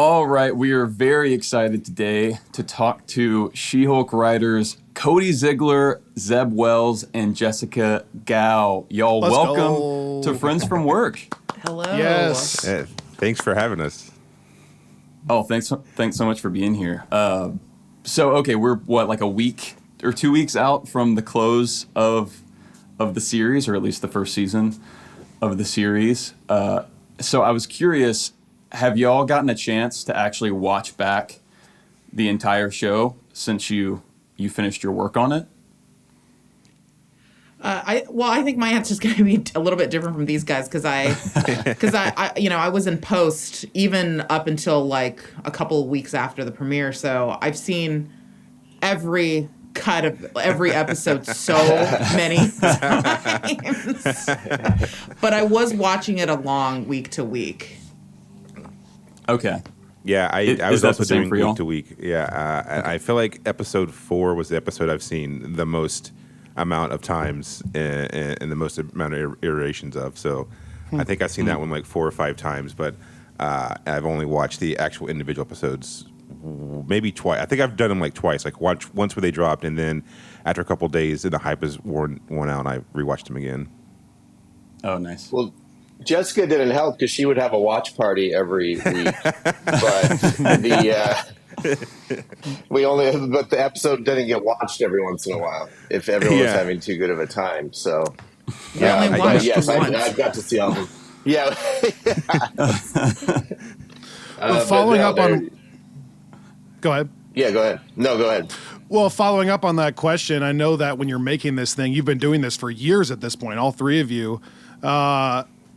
All right, we are very excited today to talk to She-Hulk writers Cody Ziglar, Zeb Wells, and Jessica Gao. Y'all, Let's welcome go. to Friends from Work. Hello. Yes. Thanks for having us. Oh, thanks so much for being here. Okay, we're like a week or 2 weeks out from the close of the series, or at least the first season of the series. So I was curious, have y'all gotten a chance to actually watch back the entire show since you finished your work on it? I think my answer is going to be a little bit different from these guys because I was in post even up until like a couple of weeks after the premiere, so I've seen every cut of every episode so many times. But I was watching it along week to week. Okay. Yeah, I was that also the same doing for y'all? week to week. Yeah, I feel like episode 4 was the episode I've seen the most amount of times and the most amount of iterations of. So I think I've seen that one like 4 or 5 times, but I've only watched the actual individual episodes maybe twice. I think I've done them like twice, like once where they dropped, and then after a couple of days the hype is worn out, I rewatched them again. Oh, nice. Well, Jessica didn't help because she would have a watch party every week, but but the episode didn't get watched every once in a while if everyone was having too good of a time. So only watched yes, once. I've got to see all of them. Yeah. Well, following up on... Go ahead. Yeah, go ahead. No, go ahead. Well, following up on that question, I know that when you're making this thing, you've been doing this for years at this point, all three of you.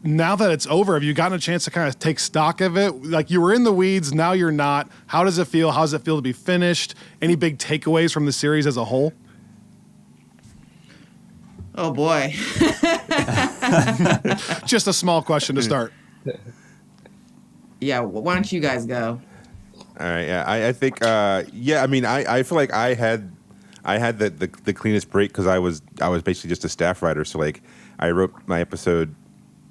Now that it's over, have you gotten a chance to kind of take stock of it? Like, you were in the weeds, now you're not. How does it feel? How does it feel to be finished? Any big takeaways from the series as a whole? Oh boy. Just a small question to start. Yeah, why don't you guys go? All right, yeah, I think, I mean, I feel like I had the cleanest break because I was basically just a staff writer. So like, I wrote my episode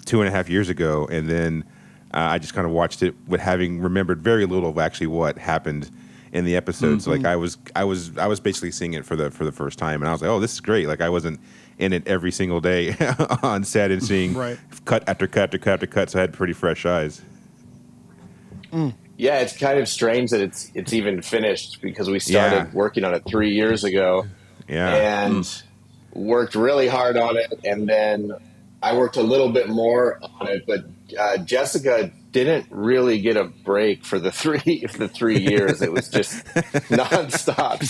2.5 years ago, and then I just kind of watched it with having remembered very little of actually what happened in the episode. Mm-hmm. So like, I was basically seeing it for the first time, and I was like, oh, this is great. Like, I wasn't in it every single day on set and seeing cut after cut after cut after cut. So I had pretty fresh eyes. Mm. Yeah, it's kind of strange that it's even finished because we started working on it 3 years ago, and worked really hard on it, and then I worked a little bit more on it, but Jessica didn't really get a break for the 3 years. It was just nonstop.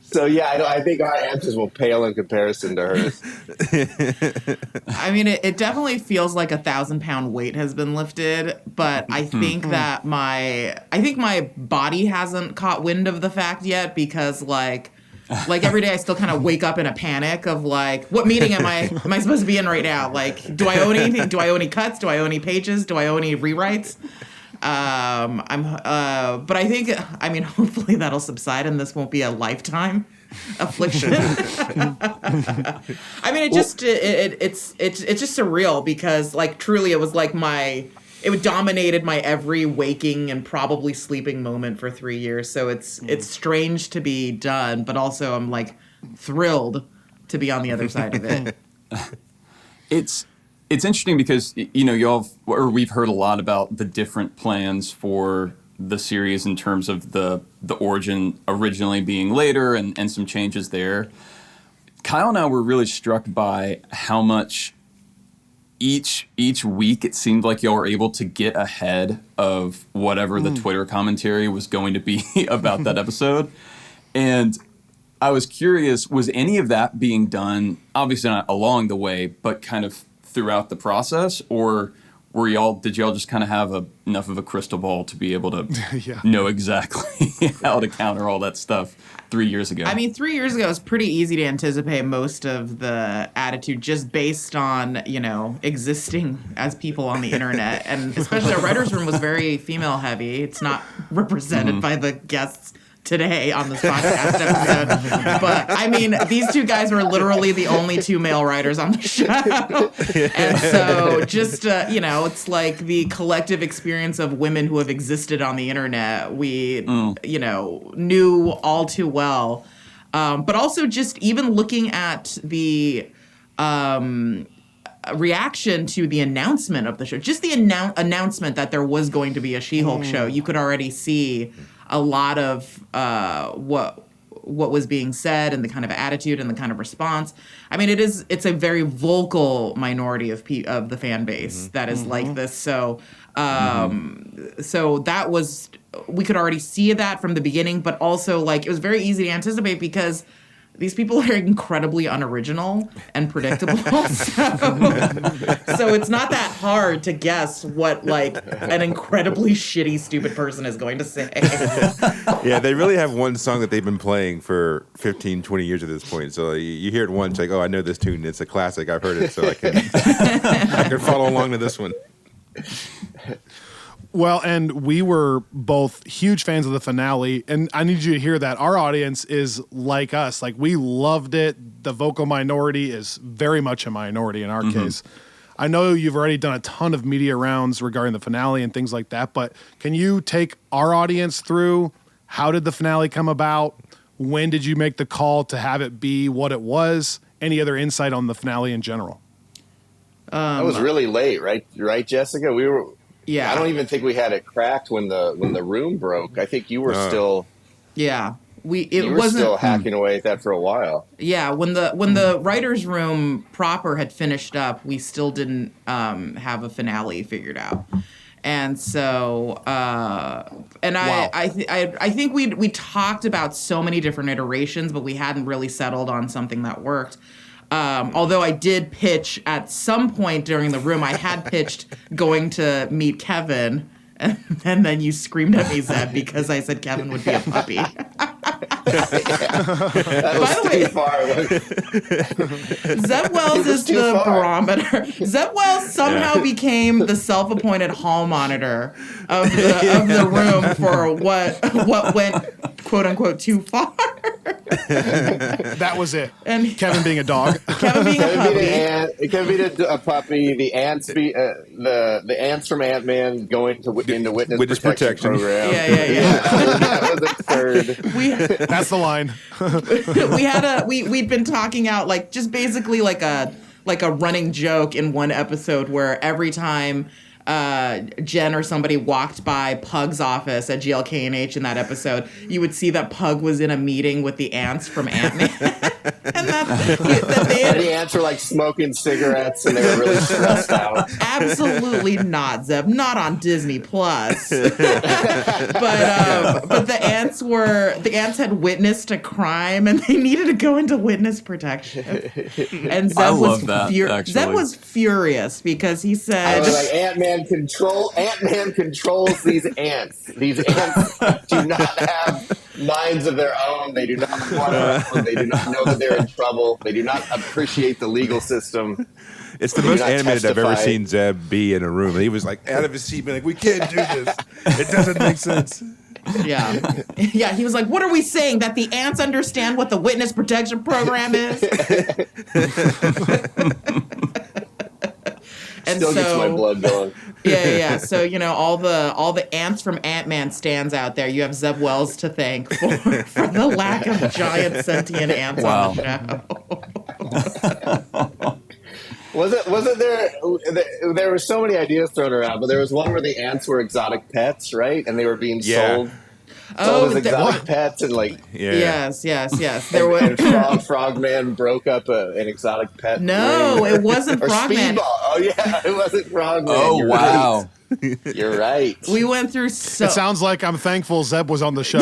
So yeah, I think our answers will pale in comparison to hers. I mean, it definitely feels like 1,000-pound weight has been lifted, but I think that my body hasn't caught wind of the fact yet because like every day I still kind of wake up in a panic of like, what meeting am I supposed to be in right now? Like, do I owe anything? Do I owe any cuts? Do I owe any pages? Do I owe any rewrites? But I think, I mean, hopefully that'll subside and this won't be a lifetime affliction. I mean, it's just surreal because like truly it was like it dominated my every waking and probably sleeping moment for 3 years. So it's strange to be done, but also I'm like thrilled to be on the other side of it. It's interesting because, you know, we've heard a lot about the different plans for the series in terms of the origin originally being later and some changes there. Kyle and I were really struck by how much each week it seemed like y'all were able to get ahead of whatever the Twitter commentary was going to be about that episode. And I was curious, was any of that being done, obviously not along the way, but kind of throughout the process, or did y'all just kind of have enough of a crystal ball to be able to know exactly how to counter all that stuff 3 years ago? I mean, 3 years ago it was pretty easy to anticipate most of the attitude just based on, you know, existing as people on the internet, and especially our writers' room was very female heavy. It's not represented by the guests today on this podcast episode. But I mean, these two guys were literally the only two male writers on the show. And so just, it's like the collective experience of women who have existed on the internet. We, knew all too well. But also just even looking at the reaction to the announcement of the show, just the announcement that there was going to be a She-Hulk show, you could already see a lot of what was being said and the kind of attitude and the kind of response. I mean, it's a very vocal minority of the fan base that is like this. So so that was, we could already see that from the beginning, but also like it was very easy to anticipate because these people are incredibly unoriginal and predictable. So it's not that hard to guess what like an incredibly shitty, stupid person is going to say. Yeah, they really have one song that they've been playing for 15, 20 years at this point. So you hear it once, like, oh, I know this tune. It's a classic. I've heard it, so I can follow along to this one. Well, and we were both huge fans of the finale, and I need you to hear that. Our audience is like us. Like, we loved it. The vocal minority is very much a minority in our case. I know you've already done a ton of media rounds regarding the finale and things like that, but can you take our audience through how did the finale come about? When did you make the call to have it be what it was? Any other insight on the finale in general? That was really late, right? Right, Jessica? We were... Yeah. I don't even think we had it cracked when the room broke. I think you were still... Yeah. You were still hacking away at that for a while. Yeah, when the writer's room proper had finished up, we still didn't have a finale figured out. And so, I think we talked about so many different iterations, but we hadn't really settled on something that worked. Although I did pitch at some point during the room, I had pitched going to meet Kevin, and then you screamed at me, Zeb, because I said Kevin would be a puppy. By the way, Zeb Wells is the barometer. Zeb Wells somehow became the self-appointed hall monitor of the room for what went quote unquote too far. That was it. And Kevin being a dog. Kevin being a puppy. Kevin being a puppy. The ants the ants from Ant-Man going into witness protection program. Yeah. That was absurd. That's the line. We'd been talking out like just basically like a running joke in one episode where every time Jen or somebody walked by Pug's office at GLK&H in that episode, you would see that Pug was in a meeting with the ants from Ant-Man. And the ants were like smoking cigarettes and they were really stressed out. Absolutely not, Zeb. Not on Disney Plus. But the ants had witnessed a crime and they needed to go into witness protection. And Zeb was furious because he said, like, Ant-Man controls these ants. These ants do not have minds of their own. They do not want to. They do not know that they're in trouble. They do not appreciate the legal system. It's the most animated I've ever seen Zeb be in a room. He was like out of his seat, being like, "We can't do this. It doesn't make sense." Yeah. He was like, "What are we saying? That the ants understand what the witness protection program is?" And Still gets my blood going. Yeah. So all the ants from Ant-Man stands out there. You have Zeb Wells to thank for the lack of giant sentient ants on the show. Wasn't there? There were so many ideas thrown around, but there was one where the ants were exotic pets, right? And they were being sold. As exotic pets and like yes. There was Frogman broke up an exotic pet. No, it wasn't Frogman. Oh yeah, it wasn't Frogman. Oh wow, you're right. We went through It sounds like I'm thankful Zeb was on the show.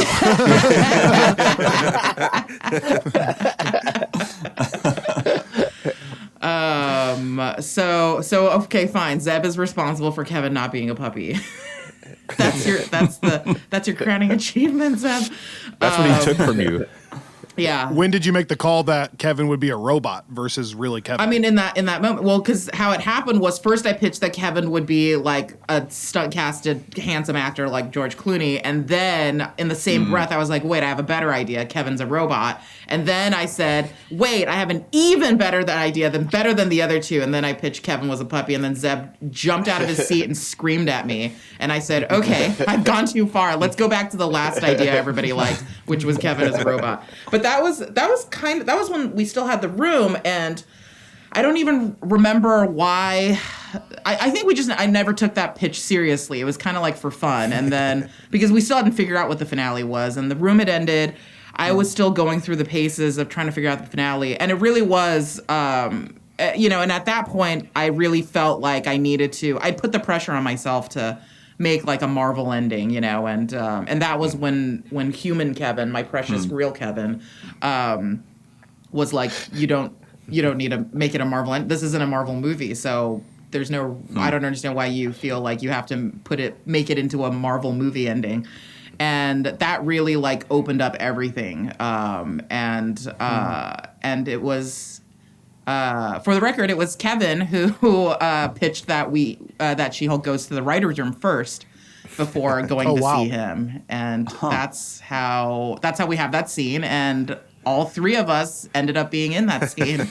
So okay, fine. Zeb is responsible for Kevin not being a puppy. That's your crowning achievement, Zeb. That's what he took from you. Yeah. When did you make the call that Kevin would be a robot versus really Kevin? I mean, in that moment, well, because how it happened was first I pitched that Kevin would be like a stunt-casted handsome actor like George Clooney, and then in the same breath I was like, wait, I have a better idea. Kevin's a robot. And then I said, wait, I have an even better idea better than the other two. And then I pitched Kevin was a puppy, and then Zeb jumped out of his seat and screamed at me. And I said, okay, I've gone too far. Let's go back to the last idea everybody liked, which was Kevin as a robot. But that was when we still had the room, and I don't even remember why. I think I never took that pitch seriously. It was kind of like for fun. And then because we still hadn't figured out what the finale was, and the room had ended, I was still going through the paces of trying to figure out the finale. And it really was, and at that point, I really felt like I put the pressure on myself to make like a Marvel ending, and that was when human Kevin, my precious real Kevin, was like, you don't need to make it a Marvel end. This isn't a Marvel movie, so there's no. I don't understand why you feel like you have to make it into a Marvel movie ending, and that really like opened up everything. And it was. For the record, it was Kevin who pitched that She-Hulk goes to the writer's room first before going to see him, and that's how we have that scene, and all three of us ended up being in that scene.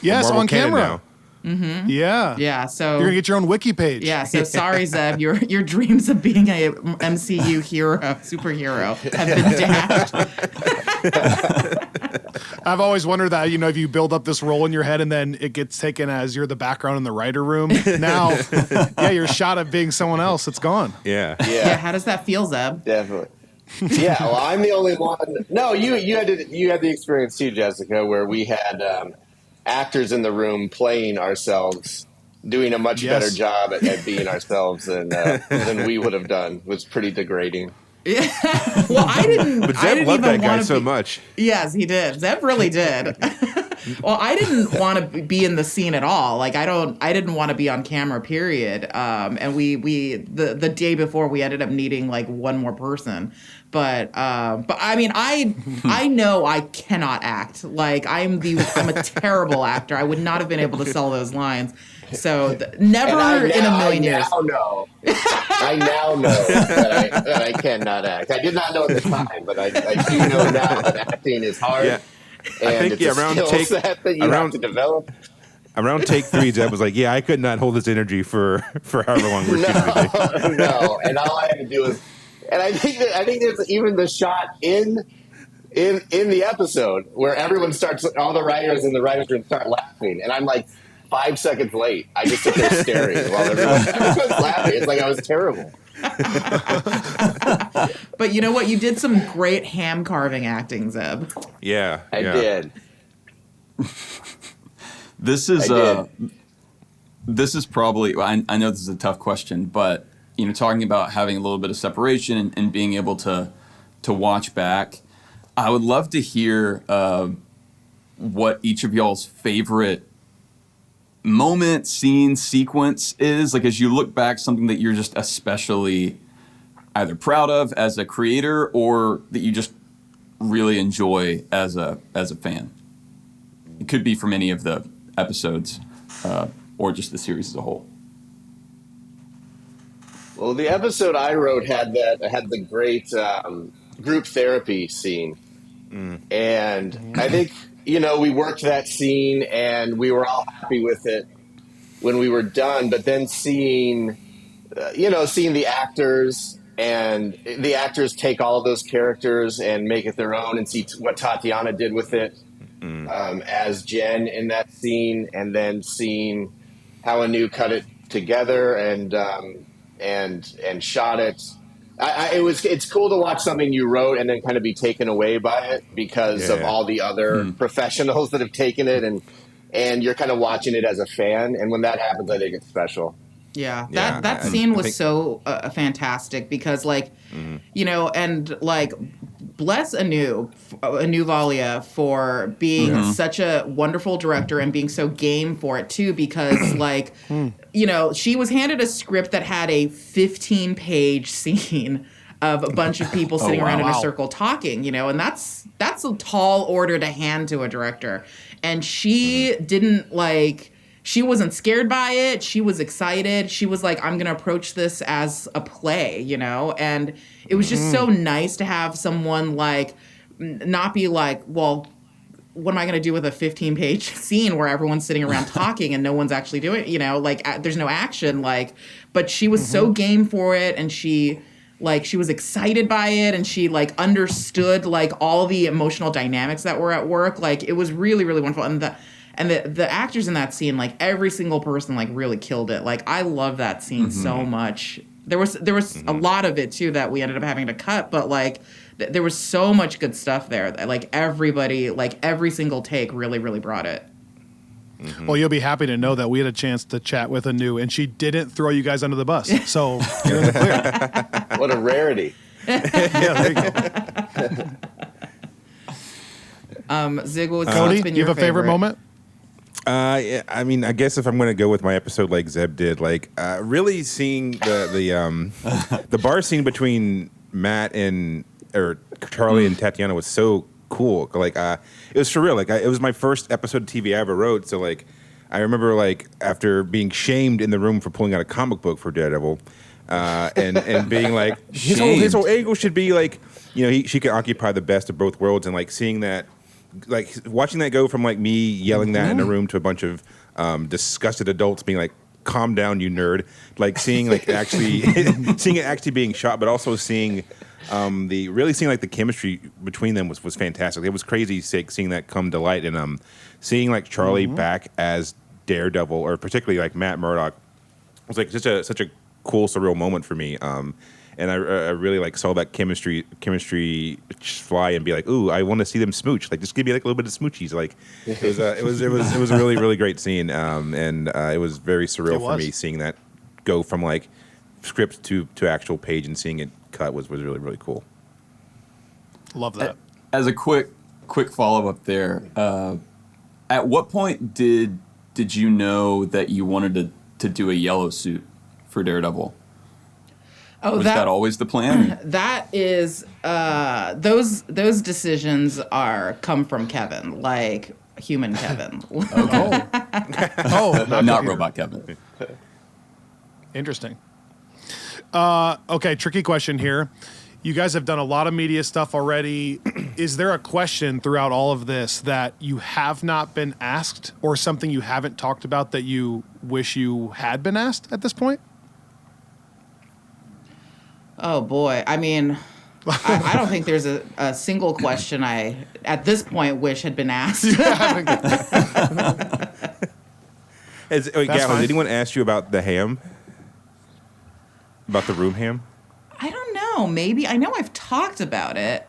Yes, on camera. Now. Mm-hmm. Yeah. So you're gonna get your own wiki page. Yeah. So sorry, Zeb, your dreams of being a MCU superhero have been dashed. I've always wondered that, if you build up this role in your head and then it gets taken as you're the background in the writer room. Now, your shot at being someone else, it's gone. Yeah. Yeah. How does that feel, Zeb? Definitely. Yeah. Well, I'm the only one. No, you had the experience too, Jessica, where we had actors in the room playing ourselves, doing a much better job at being ourselves than we would have done. It was pretty degrading. Yeah. Well, I didn't. But Zeb loved that guy so much. Yes, he did. Zeb really did. Well, I didn't want to be in the scene at all. Like, I didn't want to be on camera, period. And the day before, we ended up needing like one more person. But I mean, I know I cannot act. Like, I'm a terrible actor. I would not have been able to sell those lines. So never in a million years. I now know that I cannot act. I did not know at the time, but I do know now that acting is hard. Yeah. And I think it's a skill set that you have to develop. Around take 3, Zeb was like, "Yeah, I could not hold this energy for however long we're shooting." No, and all I had to do was, and I think there's even the shot in the episode where everyone starts, all the writers in the writers' room start laughing, and I'm like 5 seconds late. I just sit there staring while everyone's laughing. It's like I was terrible. But you know what? You did some great ham carving acting, Zeb. Yeah, I did. This is probably. I know this is a tough question, but talking about having a little bit of separation and being able to watch back, I would love to hear what each of y'all's favorite moment, scene, sequence is, like, as you look back, something that you're just especially either proud of as a creator or that you just really enjoy as a fan. It could be from any of the episodes or just the series as a whole. Well, the episode I wrote had the great group therapy scene, and I think we worked that scene and we were all happy with it when we were done. But then seeing the actors and the actors take all of those characters and make it their own, and see what Tatiana did with it as Jen in that scene, and then seeing how Anu cut it together and shot it. It's cool to watch something you wrote and then kind of be taken away by it because of all the other professionals that have taken it, and you're kind of watching it as a fan. And when that happens, I think it's special. Yeah, that scene was so fantastic because, like, and like, bless Anu Valia for being such a wonderful director and being so game for it too, because like, she was handed a script that had a 15-page scene of a bunch of people sitting around in a circle talking, you know, and that's a tall order to hand to a director. And she didn't she wasn't scared by it. She was excited. She was like, I'm going to approach this as a play, you know? And it was just so nice to have someone not be like, well, what am I going to do with a 15-page scene where everyone's sitting around talking and no one's actually doing it, you know, there's no action, but she was so game for it. And she was excited by it, and she understood all the emotional dynamics that were at work. It was really, really wonderful. And the actors in that scene, every single person really killed it. I love that scene so much. There was a lot of it too that we ended up having to cut, but there was so much good stuff there. Everybody, every single take really, really brought it. Well, you'll be happy to know that we had a chance to chat with Anu, and she didn't throw you guys under the bus. So you're in the clear. What a rarity. Yeah, there you go. Zig, what's Cody, been you your have a favorite moment? Yeah, I mean, I guess if I'm going to go with my episode like Zeb did, really seeing the bar scene between Matt and Charlie and Tatiana was so cool. It was surreal. It was my first episode of TV I ever wrote. So I remember after being shamed in the room for pulling out a comic book for Daredevil, and being his whole angle should be she could occupy the best of both worlds, and seeing that. Watching that go from me yelling that in a room to a bunch of disgusted adults being calm down, you nerd. Seeing actually seeing it actually being shot, but also seeing the chemistry between them was fantastic. It was crazy seeing that come to light, and seeing Charlie back as Daredevil, or particularly Matt Murdock, was such a cool, surreal moment for me. And I really saw that chemistry fly and be ooh, I want to see them smooch. Just give me a little bit of smoochies. It was a really, really great scene. And it was very surreal for me seeing that go from script to actual page, and seeing it cut was really, really cool. Love that. As a quick follow up there, at what point did you know that you wanted to do a yellow suit for Daredevil? Oh, was that always the plan? That is, those decisions come from Kevin, human Kevin. Not robot Kevin. Interesting. Okay, tricky question here. You guys have done a lot of media stuff already. Is there a question throughout all of this that you have not been asked, or something you haven't talked about that you wish you had been asked at this point? Oh, boy. I mean, I don't think there's a single question I, at this point, wish had been asked. Gal, has anyone asked you about the ham? About the room ham? I don't know. Maybe. I know I've talked about it.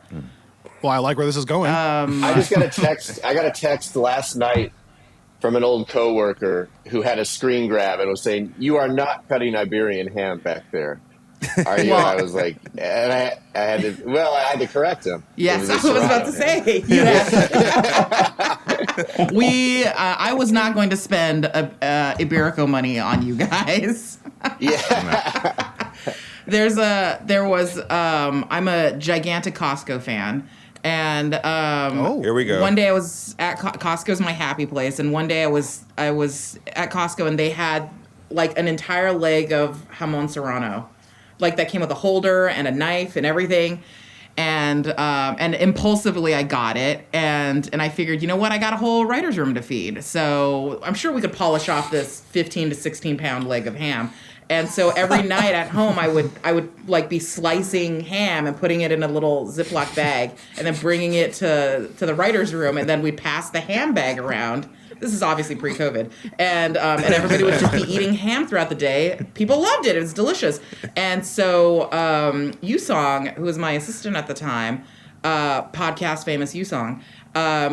Well, I like where this is going. I just got a text. I got a text last night from an old coworker who had a screen grab and was saying, "You are not cutting Iberian ham back there." Are you? I was like, and I had to correct him. Yes, I was about to say. I was not going to spend Iberico money on you guys. Yeah. I'm a gigantic Costco fan. And here we go. One day I was at Costco's my happy place, and one day I was at Costco, and they had an entire leg of jamon serrano. That came with a holder and a knife and everything. And impulsively I got it. And I figured, you know what? I got a whole writer's room to feed. So I'm sure we could polish off this 15 to 16 pound leg of ham. And so every night at home, I would be slicing ham and putting it in a little Ziploc bag and then bringing it to the writer's room. And then we'd pass the ham bag around. This is obviously pre-COVID. And everybody would just be eating ham throughout the day. People loved it. It was delicious. And so Yusong, who was my assistant at the time, podcast famous Yusong,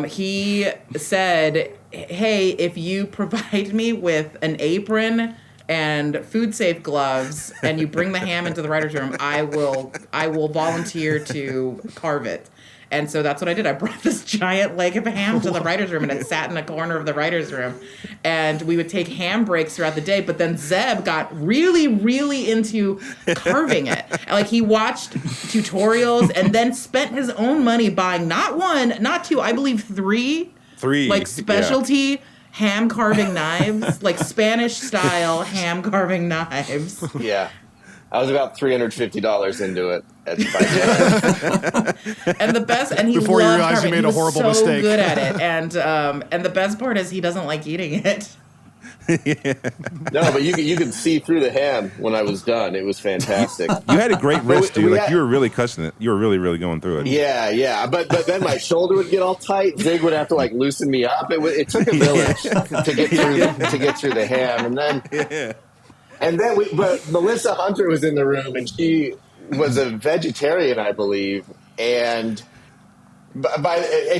he said, hey, if you provide me with an apron and food safe gloves and you bring the ham into the writer's room, I will volunteer to carve it. And so that's what I did. I brought this giant leg of ham to the writer's room, and it sat in a corner of the writer's room. And we would take ham breaks throughout the day. But then Zeb got really, really into carving it. And, like, he watched tutorials and then spent his own money buying not one, not two, I believe three, like specialty ham carving knives, like Spanish style ham carving knives. Yeah. I was about $350 into it. And the best, and he before you loved realized carving. you made a horrible mistake. Good at it, and the best part is he doesn't like eating it. No, but you could see through the ham when I was done. It was fantastic. You had a great wrist, dude. We Like, you were really cussing it. You were really, really going through it. Yeah. But then my shoulder would get all tight. Zig would have to like loosen me up. It took a village to get through the ham, and then but Melissa Hunter was in the room, and she was a vegetarian, I believe, and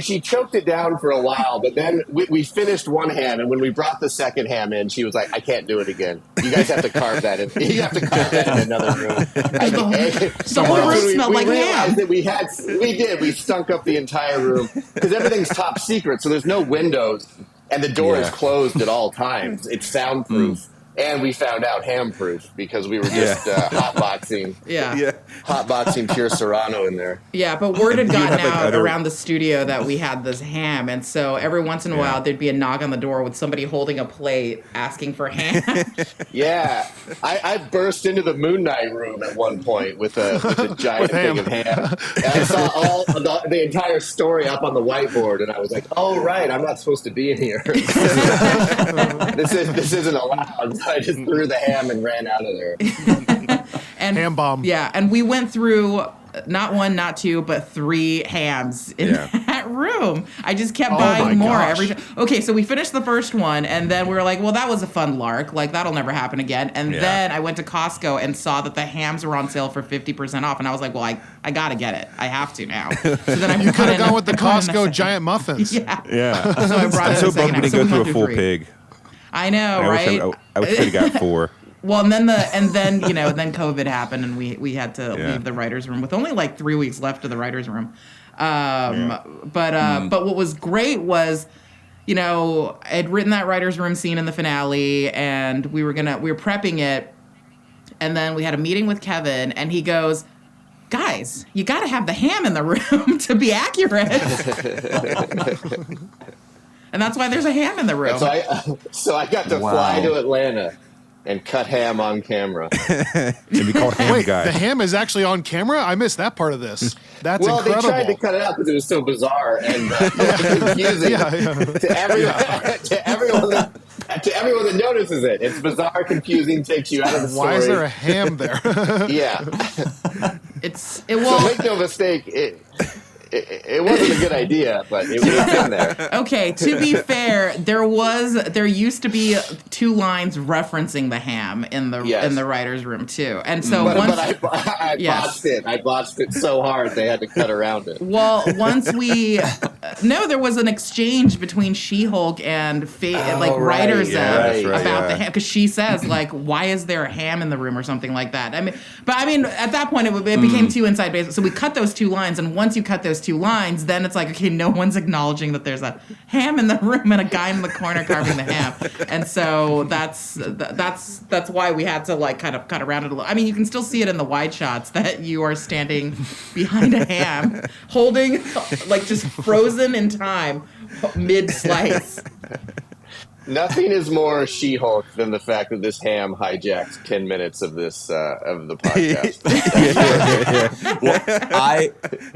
she choked it down for a while. But then we finished one ham, and when we brought the second ham in, she was like, "I can't do it again. You guys have to carve that in. You have to carve that in another room." The whole room smelled like ham. That we did. We stunk up the entire room because everything's top secret, so there's no windows, and the door is closed at all times. It's soundproof. And we found out ham-proof because we were just hotboxing pure Serrano in there. Yeah, but word had gotten out around the studio that we had this ham, and so every once in a while there'd be a knock on the door with somebody holding a plate asking for ham. Yeah, I burst into the Moon Knight room at one point with a giant thing of ham. And I saw the entire story up on the whiteboard, and I was like, "Oh right, I'm not supposed to be in here. This isn't allowed." I just threw the ham and ran out of there. And ham bomb. Yeah, and we went through not one, not two, but 3 hams in that room. I just kept buying more every time. Okay, so we finished the first one, and then we were like, well, that was a fun lark. Like, that'll never happen again. And then I went to Costco and saw that the hams were on sale for 50% off, and I was like, well, I got to get it. I have to now. So then you could have gone with the Costco giant muffins. Yeah. So I brought I'm so bummed we didn't go through a full 3. pig. I know, right? I wish I got 4. Well, and then then COVID happened, and we had to leave the writers' room with only like 3 weeks left of the writers' room. But what was great was, I had written that writers' room scene in the finale, and we were prepping it, and then we had a meeting with Kevin, and he goes, "Guys, you got to have the ham in the room to be accurate." And that's why there's a ham in the room. So I got to fly to Atlanta and cut ham on camera. And be called Ham Wait, Guy. the ham is actually on camera? I missed that part of this. That's incredible. They tried to cut it out because it was so bizarre and confusing to everyone that notices it. It's bizarre, confusing, takes you out of the story. Why is there a ham there? Yeah. So make no mistake, it wasn't a good idea, but it was in there. Okay, to be fair, there used to be 2 lines referencing the ham in the writer's room too, and so I botched it. I botched it so hard they had to cut around it. Well, once there was an exchange between She-Hulk and writers about the ham, because she says like, "Why is there a ham in the room?" or something like that. I mean, at that point it became too inside baseball. So we cut those 2 lines, and once you cut those 2 lines, then it's like, okay, no one's acknowledging that there's a ham in the room and a guy in the corner carving the ham, and so that's why we had to like kind of cut around it a little. I mean, you can still see it in the wide shots that you are standing behind a ham, holding like just frozen in time, mid slice. Nothing is more She-Hulk than the fact that this ham hijacked 10 minutes of this of the podcast. Well,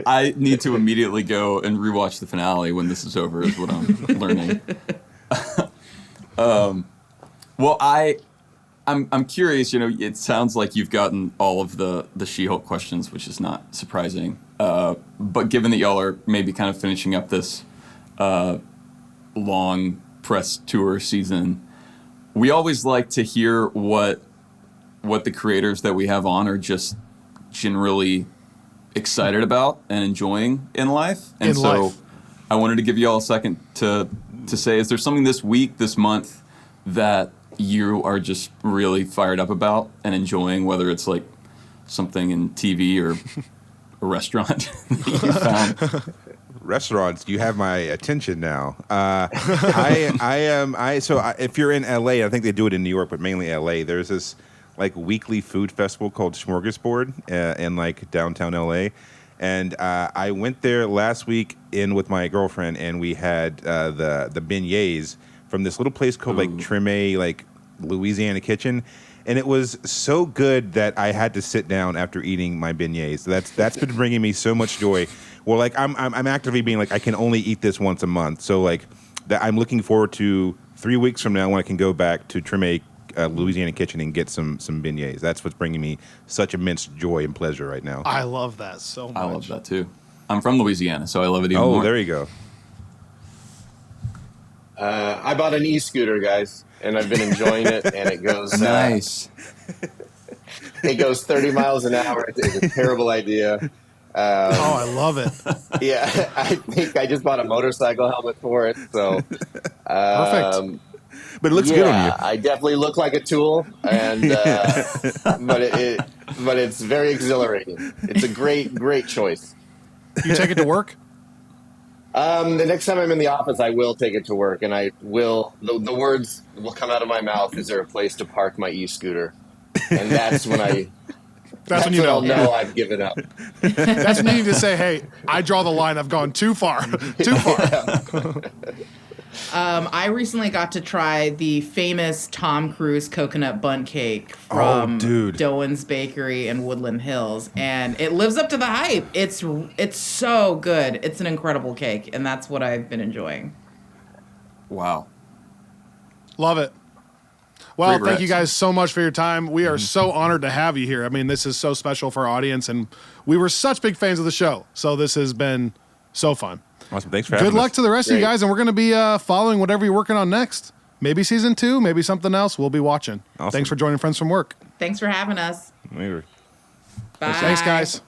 I need to immediately go and rewatch the finale when this is over. Is what I'm learning. Well, I'm curious. It sounds like you've gotten all of the She-Hulk questions, which is not surprising. But given that y'all are maybe kind of finishing up this long press tour season, we always like to hear what the creators that we have on are just generally excited about and enjoying in life. And I wanted to give you all a second to say, is there something this week, this month, that you are just really fired up about and enjoying, whether it's like something in TV restaurant that you found? Restaurants, you have my attention now. If you're in LA, I think they do it in New York, but mainly LA. There's this like weekly food festival called Smorgasbord in like downtown LA, and I went there last week in with my girlfriend, and we had the beignets from this little place called like Treme, like Louisiana Kitchen. And it was so good that I had to sit down after eating my beignets. That's been bringing me so much joy. Well, like I'm actively being like I can only eat this once a month. So like that I'm looking forward to 3 weeks from now when I can go back to Treme, Louisiana Kitchen and get some beignets. That's what's bringing me such immense joy and pleasure right now. I love that so much. I love that too. I'm from Louisiana, so I love it even more. Oh, there you go. I bought an e-scooter, guys, and I've been enjoying it. And it goes Nice. It goes 30 miles an hour. It's a terrible idea. I love it. Yeah, I think I just bought a motorcycle helmet for it. So Perfect. But it looks good on you. I definitely look like a tool, and but it's very exhilarating. It's a great choice. You take it to work? The next time I'm in the office, I will take it to work, and I will. The words will come out of my mouth. Is there a place to park my e-scooter? And that's when That's when you know. I'll know I've given up. That's when you need to say, "Hey, I draw the line. I've gone too far. Too far." I recently got to try the famous Tom Cruise coconut bun cake from Doan's Bakery in Woodland Hills, and it lives up to the hype. It's so good. It's an incredible cake, and that's what I've been enjoying. Wow. Love it. Well, Great thank you reps. guys so much for your time. We are so honored to have you here. I mean, this is so special for our audience, and we were such big fans of the show. So this has been so fun. Awesome. Thanks for having us. Good luck to the rest of you Great. guys, and we're going to be following whatever you're working on next. Maybe season 2, maybe something else. We'll be watching. Awesome. Thanks for joining Friends from Work. Thanks for having us. Maybe. Bye. Thanks, guys.